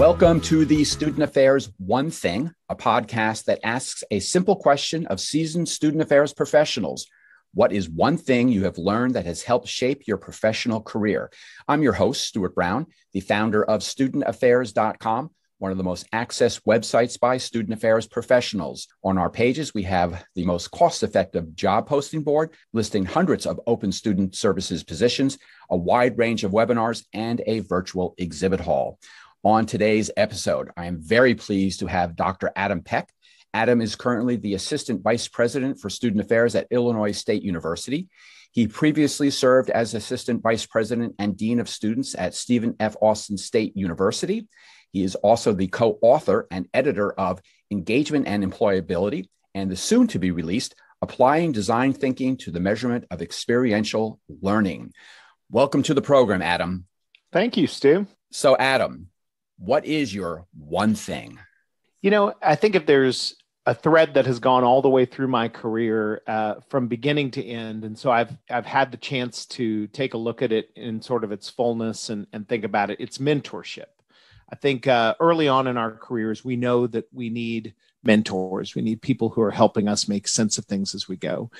Welcome to the Student Affairs One Thing, a podcast that asks a simple question of seasoned student affairs professionals. What is one thing you have learned that has helped shape your professional career? I'm your host, Stuart Brown, the founder of studentaffairs.com, one of the most accessed websites by student affairs professionals. On our pages, we have the most cost-effective job posting board listing hundreds of open student services positions, a wide range of webinars, and a virtual exhibit hall. On today's episode, I am very pleased to have Dr. Adam Peck. Adam is currently the Assistant Vice President for Student Affairs at Illinois State University. He previously served as Assistant Vice President and Dean of Students at Stephen F. Austin State University. He is also the co-author and editor of Engagement and Employability and the soon-to-be-released Applying Design Thinking to the Measurement of Experiential Learning. Welcome to the program, Adam. Thank you, Stu. So, Adam, what is your one thing? You know, I think if there's a thread that has gone all the way through my career from beginning to end, and so I've had the chance to take a look at it in sort of its fullness and think about it, it's mentorship. I think early on in our careers, we know that we need mentors. We need people who are helping us make sense of things as we go.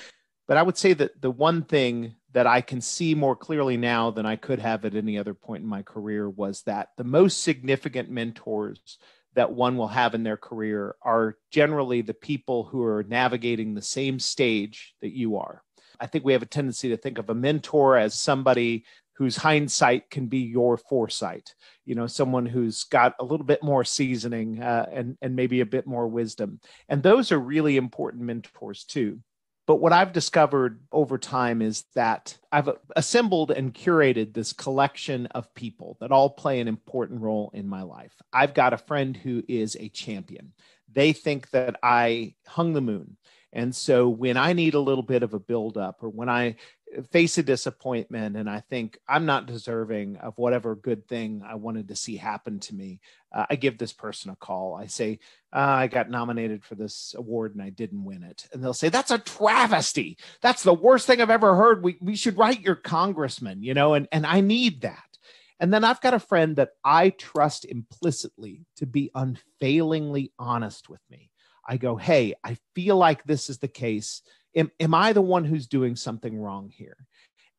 But I would say that the one thing that I can see more clearly now than I could have at any other point in my career was that the most significant mentors that one will have in their career are generally the people who are navigating the same stage that you are. I think we have a tendency to think of a mentor as somebody whose hindsight can be your foresight, you know, someone who's got a little bit more seasoning and maybe a bit more wisdom. And those are really important mentors too. But what I've discovered over time is that I've assembled and curated this collection of people that all play an important role in my life. I've got a friend who is a champion. They think that I hung the moon. And so when I need a little bit of a buildup, or when I face a disappointment and I think I'm not deserving of whatever good thing I wanted to see happen to me, I give this person a call. I say, I got nominated for this award and I didn't win it. And they'll say, that's a travesty. That's the worst thing I've ever heard. We should write your congressman, you know, and I need that. And then I've got a friend that I trust implicitly to be unfailingly honest with me. I go, hey, I feel like this is the case. Am I the one who's doing something wrong here?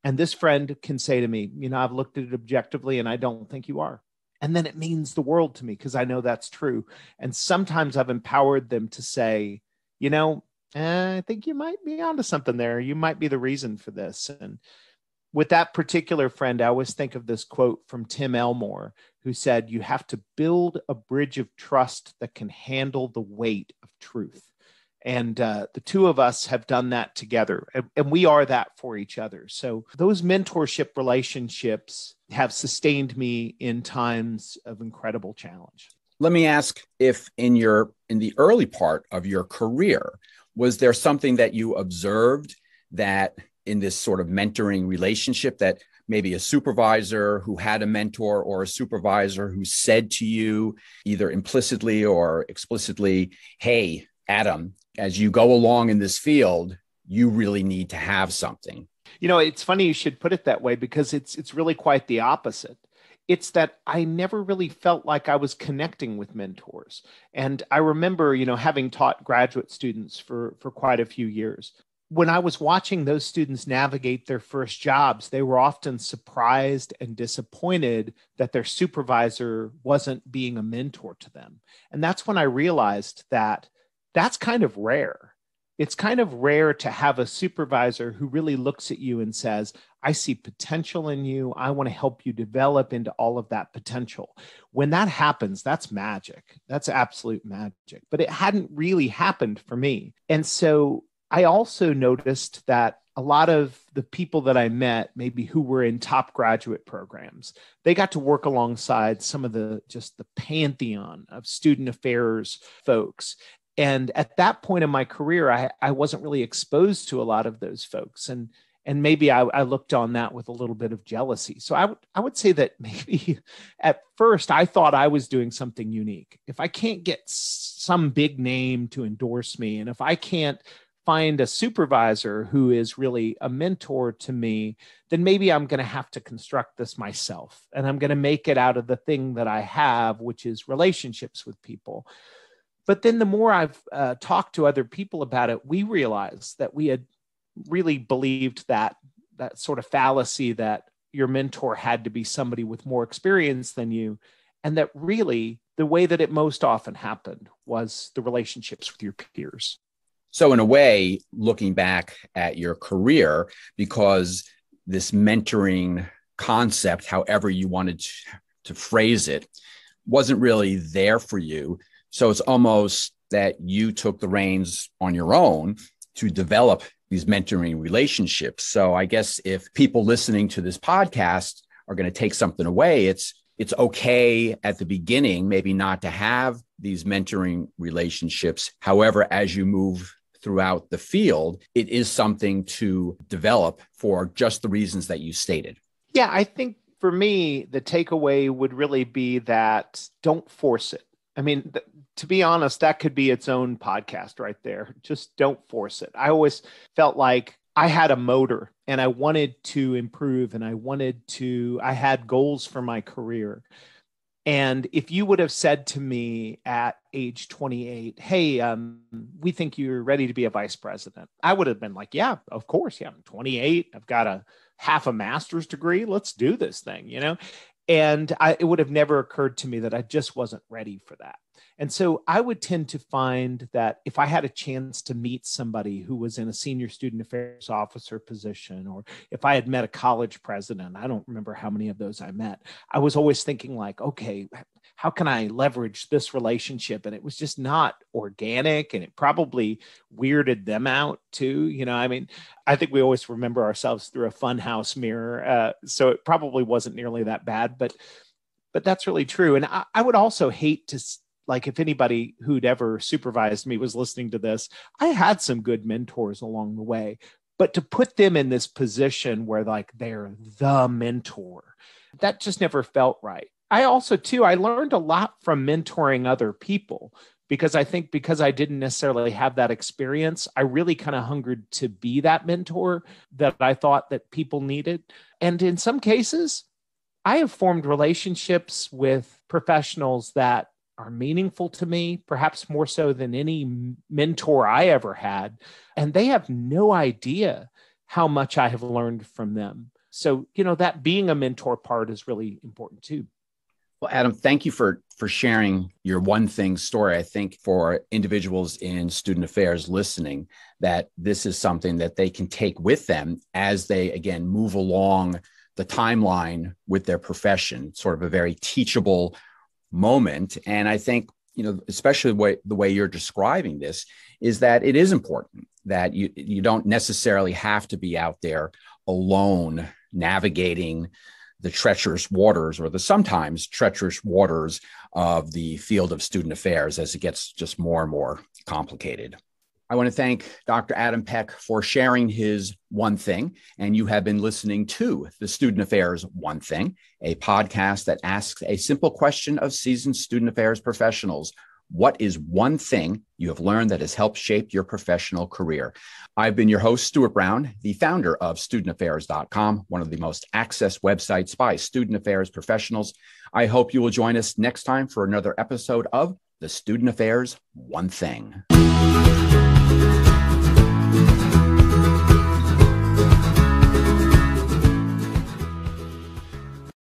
And this friend can say to me, you know, I've looked at it objectively and I don't think you are. And then it means the world to me because I know that's true. And sometimes I've empowered them to say, you know, I think you might be onto something there. You might be the reason for this. And with that particular friend, I always think of this quote from Tim Elmore, who said, you have to build a bridge of trust that can handle the weight of truth. And the two of us have done that together, and we are that for each other. So those mentorship relationships have sustained me in times of incredible challenge. Let me ask if in the early part of your career, was there something that you observed that in this sort of mentoring relationship that maybe a supervisor who had a mentor or a supervisor who said to you either implicitly or explicitly, hey, Adam, as you go along in this field, you really need to have something? You know, it's funny you should put it that way because it's really quite the opposite. It's that I never really felt like I was connecting with mentors. And I remember, you know, having taught graduate students for quite a few years. When I was watching those students navigate their first jobs, they were often surprised and disappointed that their supervisor wasn't being a mentor to them. And that's when I realized that that's kind of rare. It's kind of rare to have a supervisor who really looks at you and says, I see potential in you. I want to help you develop into all of that potential. When that happens, that's magic. That's absolute magic. But it hadn't really happened for me. And so I also noticed that a lot of the people that I met, maybe who were in top graduate programs, they got to work alongside some of the pantheon of student affairs folks. And at that point in my career, I wasn't really exposed to a lot of those folks. And maybe I looked on that with a little bit of jealousy. So I would say that maybe at first I thought I was doing something unique. If I can't get some big name to endorse me, and if I can't find a supervisor who is really a mentor to me, then maybe I'm going to have to construct this myself. And I'm going to make it out of the thing that I have, which is relationships with people. But then the more I've talked to other people about it, we realized that we had really believed that sort of fallacy that your mentor had to be somebody with more experience than you. And that really the way that it most often happened was the relationships with your peers. So in a way, looking back at your career, because this mentoring concept, however you wanted to phrase it, wasn't really there for you. So it's almost that you took the reins on your own to develop these mentoring relationships. So I guess if people listening to this podcast are going to take something away, it's okay at the beginning, maybe not to have these mentoring relationships. However, as you move throughout the field, it is something to develop for just the reasons that you stated. Yeah, I think for me, the takeaway would really be that don't force it. I mean, to be honest, that could be its own podcast right there. Just don't force it. I always felt like I had a motor and I wanted to improve and I had goals for my career. And if you would have said to me at age 28, hey, we think you're ready to be a vice president, I would have been like, yeah, of course. Yeah, I'm 28. I've got half a master's degree. Let's do this thing, And it would have never occurred to me that I just wasn't ready for that. And so I would tend to find that if I had a chance to meet somebody who was in a senior student affairs officer position, or if I had met a college president, I don't remember how many of those I met, I was always thinking like, okay, how can I leverage this relationship? And it was just not organic, and it probably weirded them out too. I mean, I think we always remember ourselves through a funhouse mirror. So it probably wasn't nearly that bad, but that's really true. And I would also hate to, like, if anybody who'd ever supervised me was listening to this, I had some good mentors along the way, but to put them in this position where like they're the mentor, that just never felt right. I also too, I learned a lot from mentoring other people, because I think because I didn't necessarily have that experience, I really kind of hungered to be that mentor that I thought that people needed. And in some cases, I have formed relationships with professionals that are meaningful to me, perhaps more so than any mentor I ever had. And they have no idea how much I have learned from them. So, that being a mentor part is really important too. Well, Adam, thank you for sharing your one thing story. I think for individuals in student affairs listening, that this is something that they can take with them as they, again, move along the timeline with their profession, sort of a very teachable moment. And I think, especially the way you're describing this, is that it is important that you don't necessarily have to be out there alone navigating the treacherous waters, or the sometimes treacherous waters of the field of student affairs as it gets just more and more complicated. I want to thank Dr. Adam Peck for sharing his one thing. And you have been listening to the Student Affairs One Thing, a podcast that asks a simple question of seasoned student affairs professionals. What is one thing you have learned that has helped shape your professional career? I've been your host, Stuart Brown, the founder of studentaffairs.com, one of the most accessed websites by student affairs professionals. I hope you will join us next time for another episode of the Student Affairs One Thing.